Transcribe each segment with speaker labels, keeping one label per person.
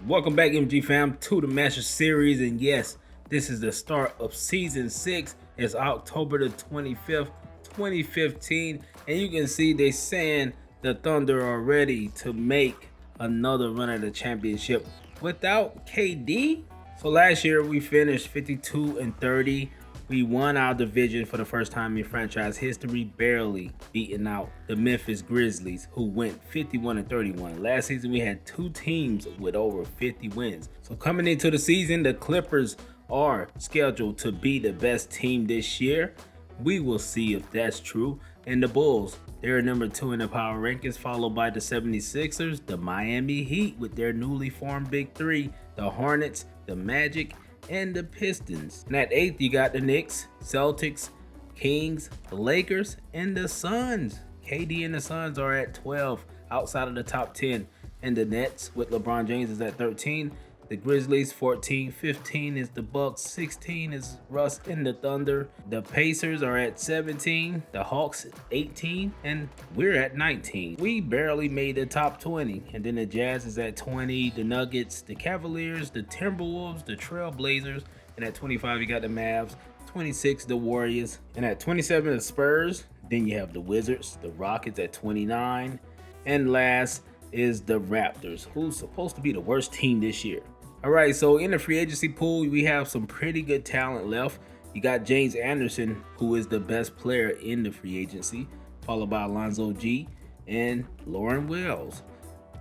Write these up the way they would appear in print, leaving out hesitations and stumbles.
Speaker 1: Welcome back, MG fam, to the Master Series. And yes, this is the start of Season 6. It's October the 25th, 2015. And you can see they saying the Thunder are ready to make another run at the championship without KD. So last year we finished 52-30. We won our division for the first time in franchise history, barely beating out the Memphis Grizzlies, who went 51-31. Last season, we had two teams with over 50 wins. So coming into the season, the Clippers are scheduled to be the best team this year. We will see if that's true. And the Bulls, they're number 2 in the power rankings, followed by the 76ers, the Miami Heat with their newly formed Big Three, the Hornets, the Magic, and the Pistons. And at 8th, you got the Knicks, Celtics, Kings, the Lakers, and the Suns. KD and the Suns are at 12 outside of the top 10. And the Nets with LeBron James is at 13. The Grizzlies 14, 15 is the Bucks, 16 is Russ and the Thunder. The Pacers are at 17, the Hawks 18, and we're at 19. We barely made the top 20. And then the Jazz is at 20, the Nuggets, the Cavaliers, the Timberwolves, the Trailblazers, and at 25 you got the Mavs, 26 the Warriors, and at 27 the Spurs. Then you have the Wizards, the Rockets at 29, and last is the Raptors, who's supposed to be the worst team this year. All right, so in the free agency pool, we have some pretty good talent left. You got James Anderson, who is the best player in the free agency, followed by Alonzo G and Lauren Wells.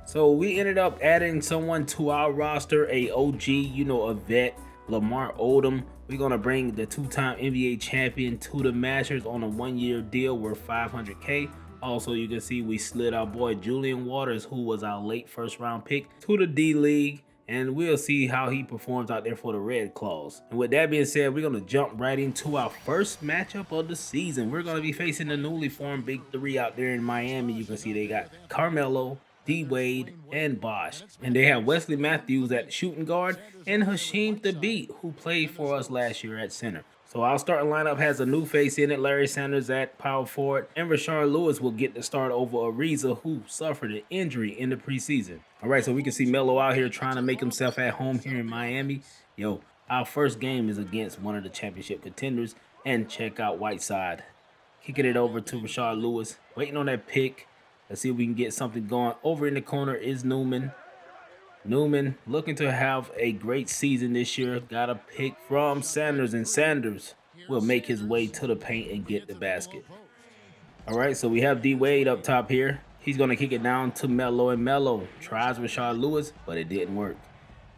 Speaker 1: So we ended up adding someone to our roster, a OG, a vet, Lamar Odom. We're going to bring the two-time NBA champion to the Masters on a one-year deal worth $500K. Also, you can see we slid our boy Julian Waters, who was our late first-round pick, to the D-League. And we'll see how he performs out there for the Red Claws. And with that being said, we're going to jump right into our first matchup of the season. We're going to be facing the newly formed Big Three out there in Miami. You can see they got Carmelo, D-Wade, and Bosh. And they have Wesley Matthews at shooting guard and Hasheem Thabeet, who played for us last year at center. So our starting lineup has a new face in it, Larry Sanders at power forward, and Rashard Lewis will get the start over Ariza, who suffered an injury in the preseason. All right, so we can see Melo out here trying to make himself at home here in Miami. Our first game is against one of the championship contenders, and check out Whiteside. Kicking it over to Rashard Lewis, waiting on that pick. Let's see if we can get something going. Over in the corner is Newman. Newman looking to have a great season this year. Got a pick from Sanders, and Sanders will make his way to the paint and get the basket. All right, so we have D-Wade up top here. He's going to kick it down to Melo, and Melo tries Rashard Lewis, but it didn't work.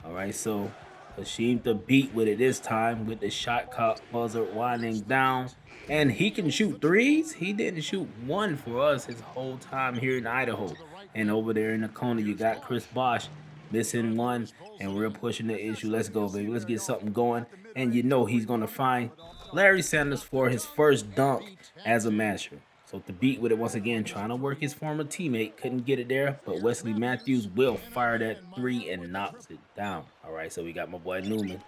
Speaker 1: All right, so Hasheem Thabeet with it this time with the shot clock buzzer winding down. And he can shoot threes. He didn't shoot one for us his whole time here in Idaho. And over there in the corner, you got Chris Bosh missing one, and we're pushing the issue. Let's go, baby. Let's get something going. And he's going to find Larry Sanders for his first dunk as a Masher. So Thabeet with it once again, trying to work his former teammate. Couldn't get it there, but Wesley Matthews will fire that three and knocks it down. All right, so we got my boy Newman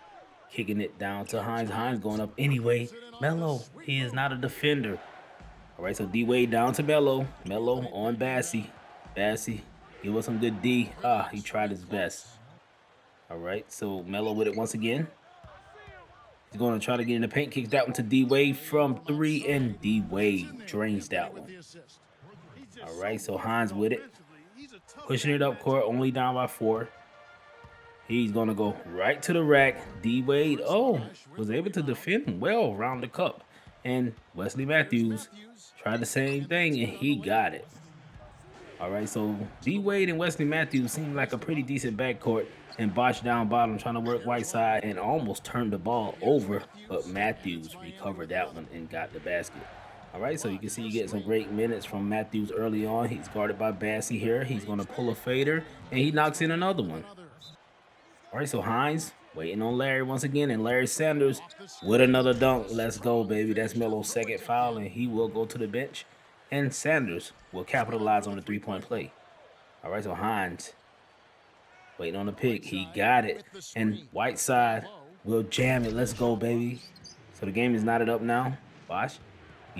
Speaker 1: kicking it down to Hines. Hines going up anyway. Melo, he is not a defender. All right, so D-Wade down to Melo. Melo on Bassey. Bassey, give us some good D. He tried his best. All right, so Melo with it once again. He's going to try to get in the paint. Kicks that one to D-Wade from three, and D-Wade drains that one. All right, so Hines with it. Pushing it up court, only down by 4. He's going to go right to the rack. D-Wade, was able to defend him well around the cup. And Wesley Matthews tried the same thing, and he got it. All right, so D-Wade and Wesley Matthews seem like a pretty decent backcourt. And Bosh down bottom trying to work Whiteside and almost turned the ball over. But Matthews recovered that one and got the basket. All right, so you can see you get some great minutes from Matthews early on. He's guarded by Bassey here. He's going to pull a fader, and he knocks in another one. All right, so Hines waiting on Larry once again, and Larry Sanders with another dunk. Let's go, baby. That's Melo's second foul, and he will go to the bench. And Sanders will capitalize on the three-point play. All right, so Hines waiting on the pick. He got it. And Whiteside will jam it. Let's go, baby. So the game is knotted up now. Bosh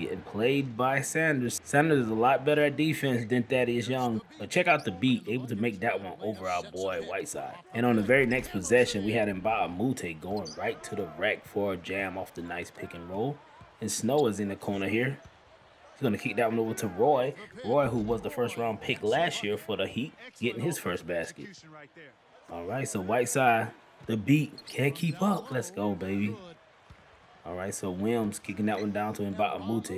Speaker 1: Getting played by Sanders. Sanders is a lot better at defense than Thaddeus Young. But check out the beat, able to make that one over our boy Whiteside. And on the very next possession, we had Mute going right to the rack for a jam off the nice pick and roll. And Snow is in the corner here. He's going to kick that one over to Roy. Roy, who was the first round pick last year for the Heat, getting his first basket. All right, so Whiteside, the beat, can't keep up. Let's go, baby. All right, so Williams kicking that one down to Mute.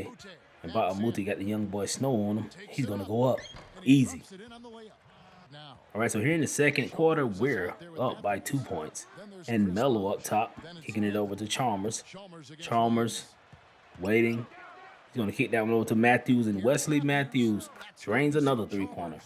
Speaker 1: Mute got the young boy Snow on him. He's going to go up. Easy. All right, so here in the second quarter, we're up by 2 points. And Melo up top, kicking it over to Chalmers. Chalmers waiting. He's going to kick that one over to Matthews, and Wesley Matthews drains another three-pointer.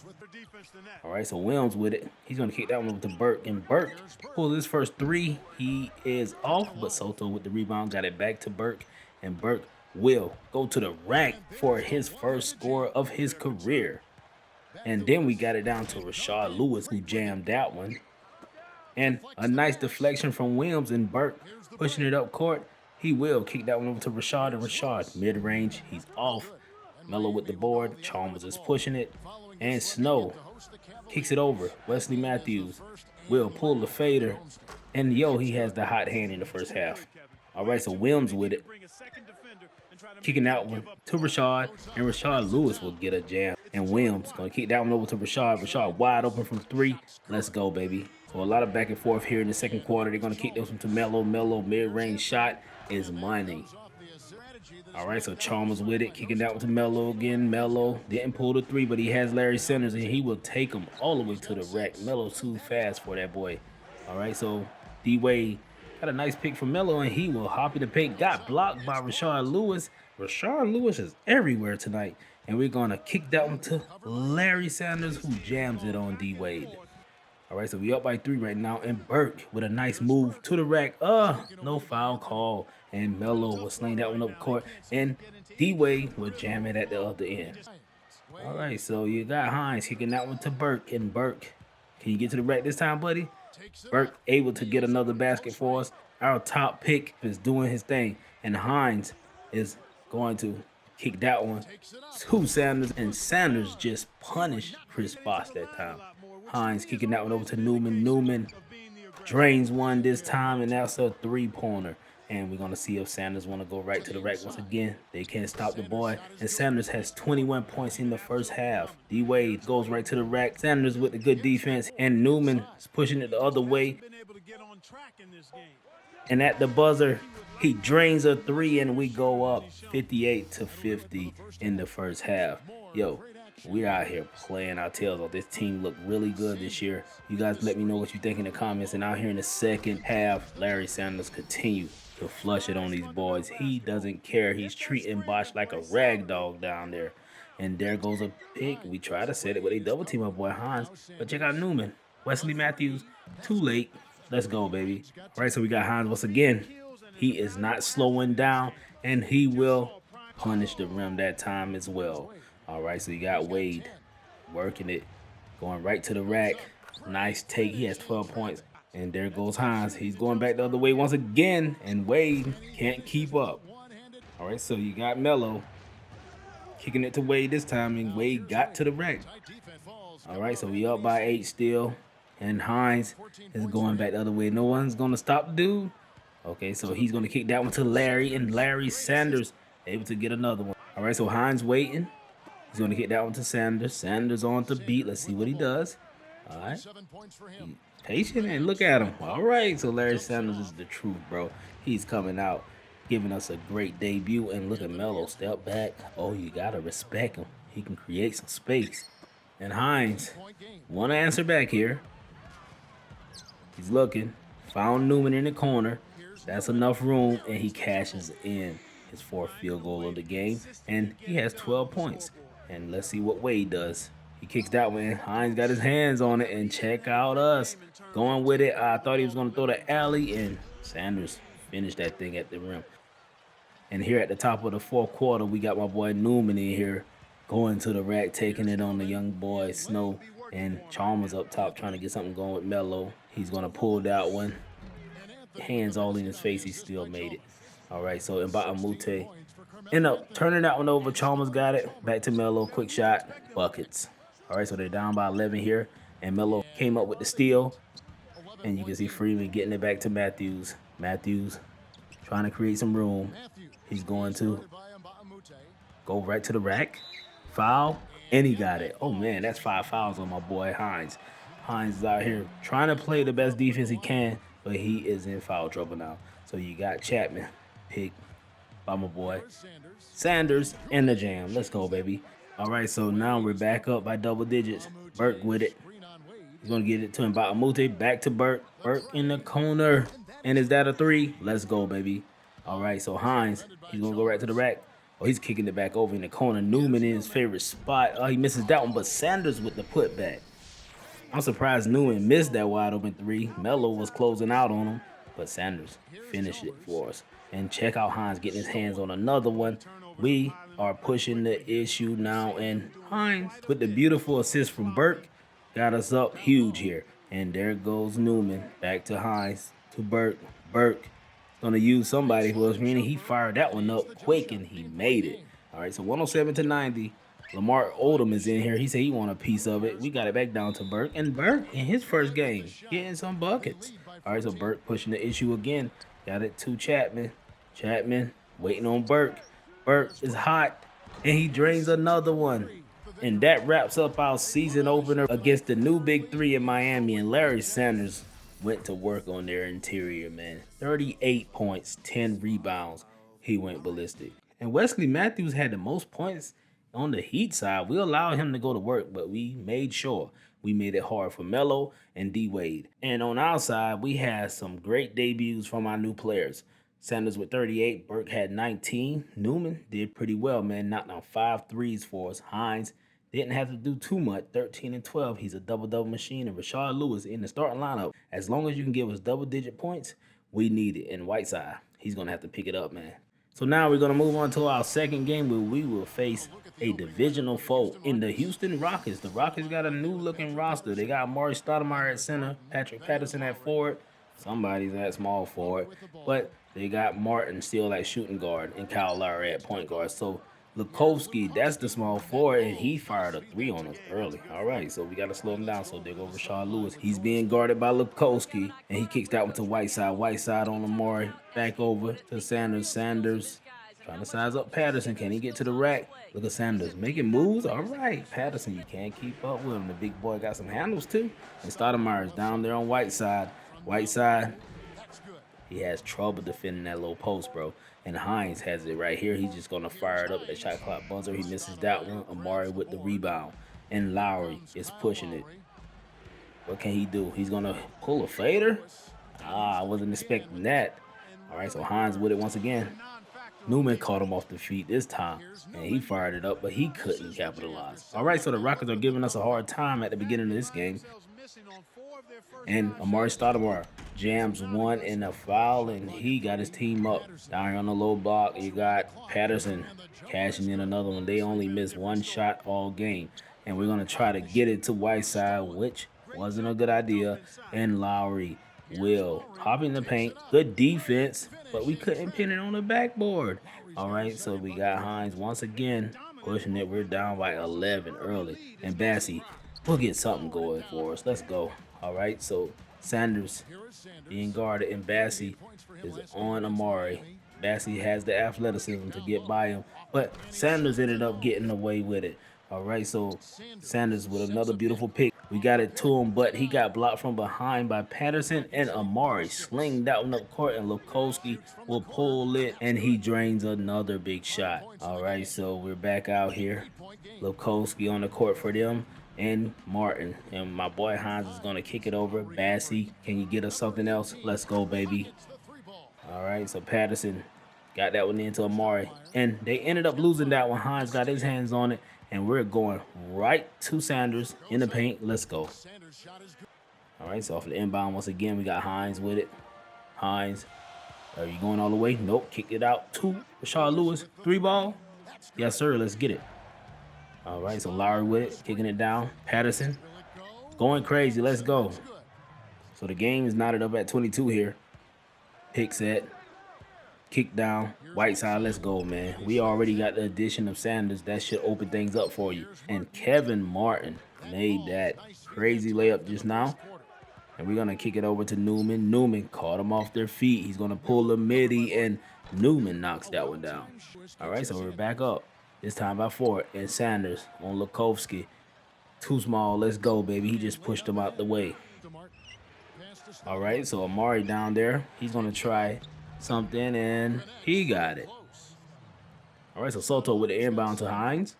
Speaker 1: All right, so Williams with it. He's going to kick that one over to Burke, and Burke pulls his first three. He is off, but Soto with the rebound got it back to Burke, and Burke will go to the rack for his first score of his career. And then we got it down to Rashard Lewis, who jammed that one. And a nice deflection from Williams, and Burke pushing it up court. He will kick that one over to Rashard, and Rashard mid-range. He's off. Melo with the board. Chalmers is pushing it. And Snow kicks it over. Wesley Matthews will pull the fader. And he has the hot hand in the first half. All right, so Williams with it. Kicking that one to Rashard, and Rashard Lewis will get a jam. And Williams going to kick that one over to Rashard. Rashard wide open from three. Let's go, baby. So a lot of back and forth here in the second quarter. They're going to kick this one to Melo. Melo mid-range shot is money. All right, so Chalmers with it, kicking that one to Melo again. Melo didn't pull the three, but he has Larry Sanders, and he will take him all the way to the rack. Melo's too fast for that boy. All right, so D-Wade got a nice pick from Melo, and he will hop in the paint. Got blocked by Rashard Lewis. Rashard Lewis is everywhere tonight. And we're going to kick that one to Larry Sanders, who jams it on D-Wade. All right, so we up by 3 right now. And Burke with a nice move to the rack. No foul call. And Melo will sling that one up court. And D-Wade will jam it at the other end. All right, so you got Hines kicking that one to Burke. And Burke, can you get to the rack this time, buddy? Burke able to get another basket for us. Our top pick is doing his thing. And Hines is going to kick that one to Sanders. And Sanders just punished Chris Bosh that time. Hines kicking that one over to Newman. Newman drains one this time, and that's a three-pointer. And we're going to see if Sanders want to go right to the rack once again. They can't stop the boy. And Sanders has 21 points in the first half. D-Wade goes right to the rack. Sanders with the good defense. And Newman is pushing it the other way. And at the buzzer, he drains a three, and we go up 58-50 in the first half. Yo, we're out here playing our tails off. This team looked really good this year. You guys let me know what you think in the comments. And out here in the second half, Larry Sanders continue to flush it on these boys. He doesn't care. He's treating Bosh like a rag dog down there. And there goes a pick. We try to set it, but they double team our boy Hines. But check out Newman. Wesley Matthews, too late. Let's go, baby. All right, so we got Hines once again. He is not slowing down, and he will punish the rim that time as well. All right, so you got Wade working it, going right to the rack. Nice take. He has 12 points. And there goes Hines. He's going back the other way once again, and Wade can't keep up. All right, so you got Melo kicking it to Wade this time, and Wade got to the rack. All right, so we up by 8 still, and Hines is going back the other way. No one's going to stop the dude. Okay, so he's going to kick that one to Larry, and Larry Sanders able to get another one. All right, so Hines waiting. He's going to hit that one to Sanders. Sanders on the beat. Let's see what he does. All right. Patient, and look at him. All right, so Larry Sanders is the truth, bro. He's coming out, giving us a great debut. And look at Melo. Step back. Oh, you got to respect him. He can create some space. And Hines want to answer back here. He's looking. Found Newman in the corner. That's enough room, and he cashes in his 4th field goal of the game. And he has 12 points. And let's see what Wade does. He kicks that one. Hines got his hands on it, and check out us going with it. I thought he was going to throw the alley, and Sanders finished that thing at the rim. And here at the top of the 4th quarter, we got my boy Newman in here going to the rack, taking it on the young boy Snow. And Chalmers up top trying to get something going with Melo. He's going to pull that one. Hands all in his face. He still made it. All right, so Mute End up turning that one over. Chalmers got it. Back to Melo. Quick shot. Buckets. All right, so they're down by 11 here. And Melo came up with the steal. And you can see Freeman getting it back to Matthews. Matthews trying to create some room. He's going to go right to the rack. Foul. And he got it. Oh, man, that's 5 fouls on my boy Hines. Hines is out here trying to play the best defense he can, but he is in foul trouble now. So you got Chapman picked by my boy Sanders in the jam. Let's go, baby. All right, so now we're back up by double digits. Burke with it. He's going to get it to Mbamute. Back to Burke. Burke in the corner. And is that a 3? Let's go, baby. All right, so Hines, he's going to go right to the rack. Oh, he's kicking it back over in the corner. Newman in his favorite spot. Oh, he misses that one, but Sanders with the putback. I'm surprised Newman missed that wide open 3. Melo was closing out on him, but Sanders finished it for us. And check out Hines getting his hands on another one. We are pushing the issue now, and Hines with the beautiful assist from Burke got us up huge here. And there goes Newman. Back to Hines, to Burke. Burke gonna use somebody who was meaning. He fired that one up quick and he made it. All right, so 107 to 90. Lamar Odom is in here. He said he want a piece of it. We got it back down to Burke. And Burke in his first game getting some buckets. All right, so Burke pushing the issue again. Got it to Chapman. Chapman waiting on Burke. Burke is hot and he drains another one. And that wraps up our season opener against the new Big Three in Miami. And Larry Sanders went to work on their interior, man. 38 points, 10 rebounds. He went ballistic. And Wesley Matthews had the most points on the Heat side. We allowed him to go to work, but we made sure we made it hard for Melo and D-Wade. And on our side, we had some great debuts from our new players. Sanders with 38, Burke had 19. Newman did pretty well, man. Knocked down 5 threes for us. Hines didn't have to do too much, 13 and 12. He's a double-double machine. And Rashard Lewis in the starting lineup. As long as you can give us double-digit points, we need it. And Whiteside, he's going to have to pick it up, man. So now we're going to move on to our second game where we will face a divisional foe in the Houston Rockets. The Rockets got a new-looking roster. They got Amari Stoudemire at center, Patrick Patterson at forward. Somebody's at small forward. But they got Martin still at shooting guard and Kyle Lowry at point guard. So Lukovsky, that's the small forward, and he fired a 3 on us early. All right, so we got to slow him down. So there goes Rashard Lewis. He's being guarded by Lukovsky, and he kicks that one to Whiteside. Whiteside on Amari. Back over to Sanders. Sanders trying to size up Patterson. Can he get to the rack? Look at Sanders making moves. All right, Patterson, you can't keep up with him. The big boy got some handles, too. And Stoudemire's down there on Whiteside. Whiteside, he has trouble defending that low post, bro. And Hines has it right here. He's just going to fire it up at the shot clock buzzer. He misses that one. Amari with the rebound. And Lowry is pushing it. What can he do? He's going to pull a fader? I wasn't expecting that. All right, so Hines with it once again. Newman caught him off the feet this time, and he fired it up, but he couldn't capitalize. All right, so the Rockets are giving us a hard time at the beginning of this game. And Amari Stoudemire jams one in a foul, and he got his team up. Down here on the low block, you got Patterson cashing in another one. They only missed one shot all game. And we're going to try to get it to Whiteside, which wasn't a good idea. And Lowry will hop in the paint. Good defense, but we couldn't pin it on the backboard. All right, so we got Hines once again pushing it. We're down by 11 early. And Bassey will get something going for us. Let's go. All right, so Sanders being guarded, and Bassey is on Amari. Bassey has the athleticism to get by him, but Sanders ended up getting away with it. All right, so Sanders with another beautiful pick. We got it to him, but he got blocked from behind by Patterson, and Amari sling that one up court, and Lukovsky will pull it, and he drains another big shot. All right, so we're back out here. Lukovsky on the court for them. And Martin, and my boy Hines is going to kick it over. Bassey, can you get us something else? Let's go, baby. All right, so Patterson got that one into Amari, and they ended up losing that one. Hines got his hands on it, and we're going right to Sanders in the paint. Let's go. All right, so off the inbound once again, we got Hines with it. Hines, are you going all the way? Nope, kicked it out to Rashard Lewis. 3 ball? Yes, sir, let's get it. All right, so Lowry with it, kicking it down. Patterson going crazy. Let's go. So the game is knotted up at 22 here. Pick set. Kick down. Whiteside, let's go, man. We already got the addition of Sanders. That should open things up for you. And Kevin Martin made that crazy layup just now. And we're going to kick it over to Newman. Newman caught him off their feet. He's going to pull the midi, and Newman knocks that one down. All right, so we're back up. This time by 4. And Sanders on Lukovsky. Too small. Let's go, baby. He just pushed him out the way. All right, so Amari down there. He's going to try something, and he got it. All right, so Soto with the inbound to Hines.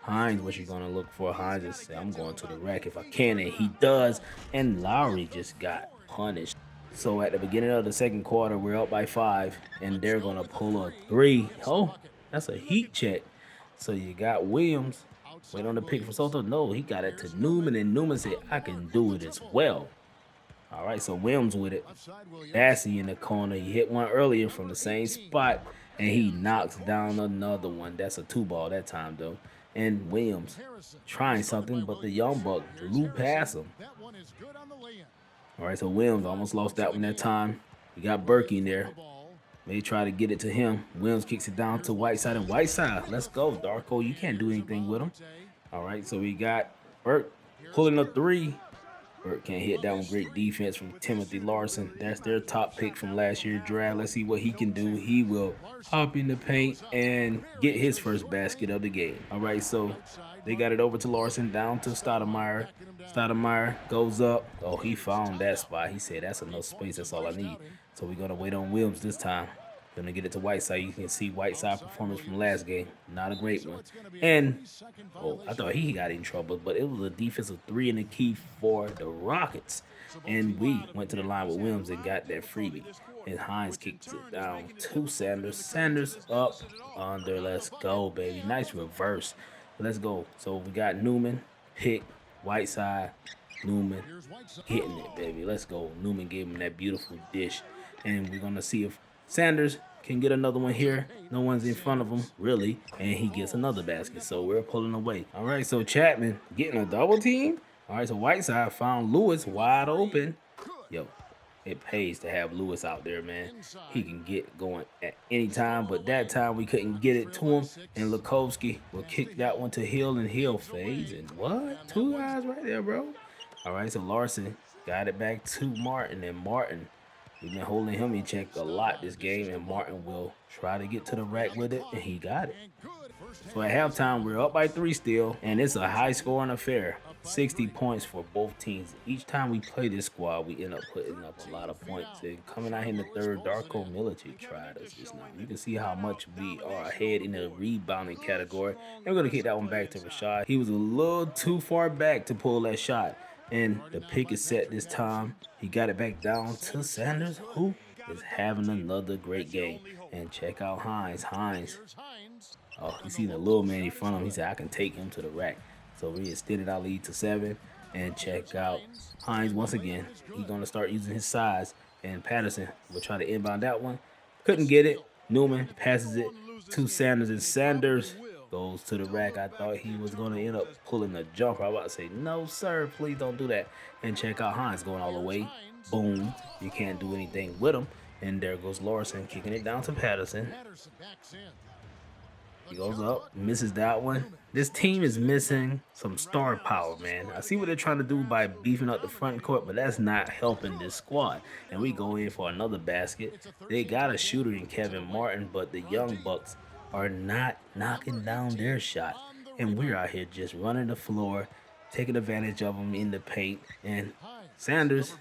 Speaker 1: Hines, what you going to look for? Hines just say, I'm going to the rack if I can, and he does. And Lowry just got punished. So at the beginning of the second quarter, we're up by 5, and they're going to pull a 3. Oh, that's a heat check. So you got Williams. Wait on the pick from Soto. No, he got it to Newman, and Newman said, I can do it as well. All right, so Williams with it. Bassey in the corner. He hit one earlier from the same spot, and he knocks down another one. That's a 2-ball that time, though. And Williams trying something, but the young buck blew past him. All right, so Williams almost lost that one that time. We got Berkey in there. They try to get it to him. Williams kicks it down to Whiteside, and Whiteside, let's go, Darko. You can't do anything with him. All right, so we got Burke pulling a 3. Burke can't hit that one. Great defense from Timothy Larson. That's their top pick from last year's draft. Let's see what he can do. He will hop in the paint and get his first basket of the game. All right, so they got it over to Larson, down to Stoudemire. Stoudemire goes up. Oh, he found that spot. He said, that's enough space. That's all I need. So we're going to wait on Williams this time. Gonna get it to Whiteside. You can see Whiteside performance from last game. Not a great one. And, oh, I thought he got in trouble, but it was a defensive 3 in the key for the Rockets. And we went to the line with Williams and got that freebie. And Hines kicks it down to Sanders. Sanders up under. Let's go, baby. Nice reverse. Let's go. So we got Newman, pick, Whiteside, Newman hitting it, baby. Let's go. Newman gave him that beautiful dish. And we're going to see if Sanders can get another one here. No one's in front of him, really. And he gets another basket. So we're pulling away. All right, so Chapman getting a double team. All right, so Whiteside found Lewis wide open. Yo, it pays to have Lewis out there, man. He can get going at any time, but that time we couldn't get it to him. And Lukovsky will kick that one to Hill, and Hill fades. And what? 2 guys right there, bro. All right, so Larson got it back to Martin, and Martin, we've been holding him in check a lot this game, and Martin will try to get to the rack with it, and he got it. So at halftime, we're up by 3 still, and it's a high-scoring affair. 60 points for both teams. Each time we play this squad, we end up putting up a lot of points. And coming out here in the third, Darko Milicic tried us just now. You can see how much we are ahead in the rebounding category. And we're going to kick that one back to Rashad. He was a little too far back to pull that shot. And the pick is set this time. He got it back down to Sanders, who is having another great game. And check out Hines. Hines. Oh, he seen a little man in front of him. He said, I can take him to the rack. So we extended our lead to 7. And check out Hines once again. He's going to start using his size. And Patterson will try to inbound that one. Couldn't get it. Newman passes it to Sanders. And Sanders goes to the rack. I thought he was going to end up pulling a jumper. I was about to say, no, sir, please don't do that. And check out Hines going all the way. Boom. You can't do anything with him. And there goes Larson kicking it down to Patterson. He goes up, misses that one. This team is missing some star power, man. I see what they're trying to do by beefing up the front court, but that's not helping this squad. And we go in for another basket. They got a shooter in Kevin Martin, but the Young Bucks are not knocking down their shot. And we're out here just running the floor, taking advantage of them in the paint. And Sanders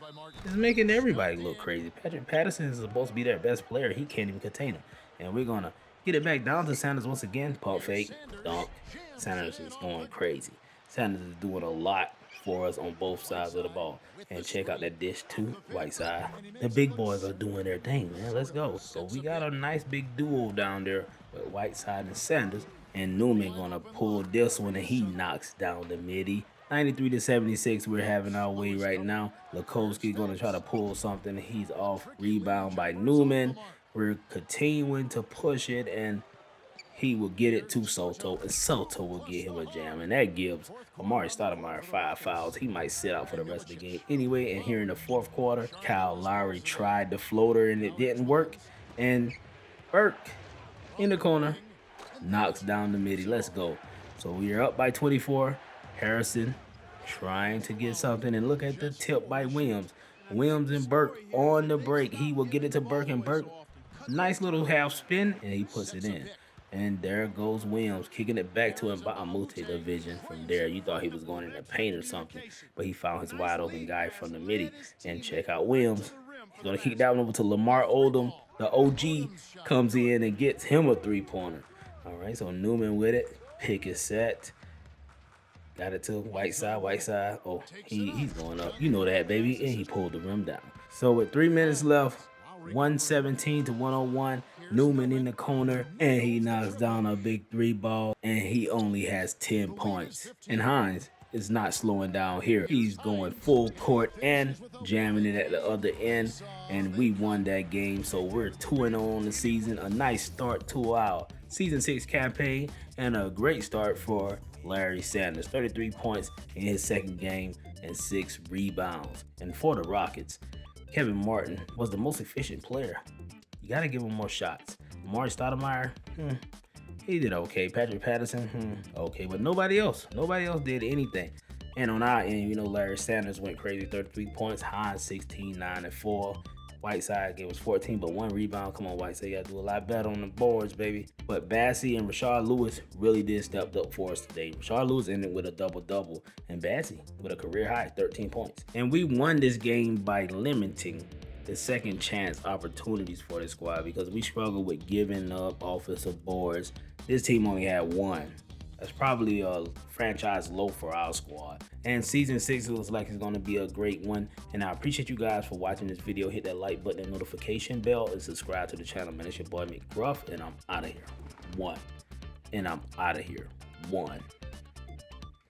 Speaker 1: is making everybody look crazy. Patrick Patterson is supposed to be their best player. He can't even contain him. And we're going to get it back down to Sanders once again. Pump fake, dunk. Sanders is going crazy. Sanders is doing a lot for us on both sides of the ball. And check out that dish too, Whiteside. The big boys are doing their thing, man. Let's go. So we got a nice big duo down there with Whiteside and Sanders. And Newman gonna pull this one, and he knocks down the midi. 93-76, we're having our way right now. Lukovsky gonna try to pull something. He's off. Rebound by Newman. We're continuing to push it, and he will get it to Soto, and Soto will get him a jam. And that gives Amari Stoudemire 5 fouls. He might sit out for the rest of the game anyway. And here in the fourth quarter, Kyle Lowry tried the floater, and it didn't work. And Burke in the corner, knocks down the midi. Let's go. So we are up by 24. Harrison trying to get something, and look at the tip by Williams. Williams and Burke on the break. He will get it to Burke, and Burke, nice little half spin, and he puts it in. And there goes Williams, kicking it back to Mbamute, the vision from there. You thought he was going in the paint or something, but he found his wide open guy from the midi. And check out Williams. He's going to kick that one over to Lamar Odom. The OG comes in and gets him a three-pointer. All right, so Newman with it. Pick is set. Got it to Whiteside. Whiteside. Oh, he's going up. You know that, baby. And he pulled the rim down. So with 3 minutes left, 117 to 101. Newman in the corner, and he knocks down a big three ball, and he only has 10 points. And Hines is not slowing down here. He's going full court and jamming it at the other end, and we won that game. So we're 2-0 on the season. A nice start to our Season 6 campaign, and a great start for Larry Sanders. 33 points in his second game and 6 rebounds. And for the Rockets, Kevin Martin was the most efficient player. You got to give him more shots. Amari Stoudemire, he did okay. Patrick Patterson, okay. But nobody else did anything. And on our end, you know, Larry Sanders went crazy, 33 points. Hines, 16, 9, and 4. Whiteside gave us 14, but 1 rebound. Come on, Whiteside, you got to do a lot better on the boards, baby. But Bassey and Rashard Lewis really did step up for us today. Rashard Lewis ended with a double-double, and Bassey with a career high, 13 points. And we won this game by limiting the second chance opportunities for the squad because we struggled with giving up offensive boards. This team only had 1. That's probably a franchise low for our squad. And Season 6 looks like it's going to be a great one. And I appreciate you guys for watching this video. Hit that like button and notification bell and subscribe to the channel. Man, it's your boy McGruff, and I'm out of here. 1. And I'm out of here. 1.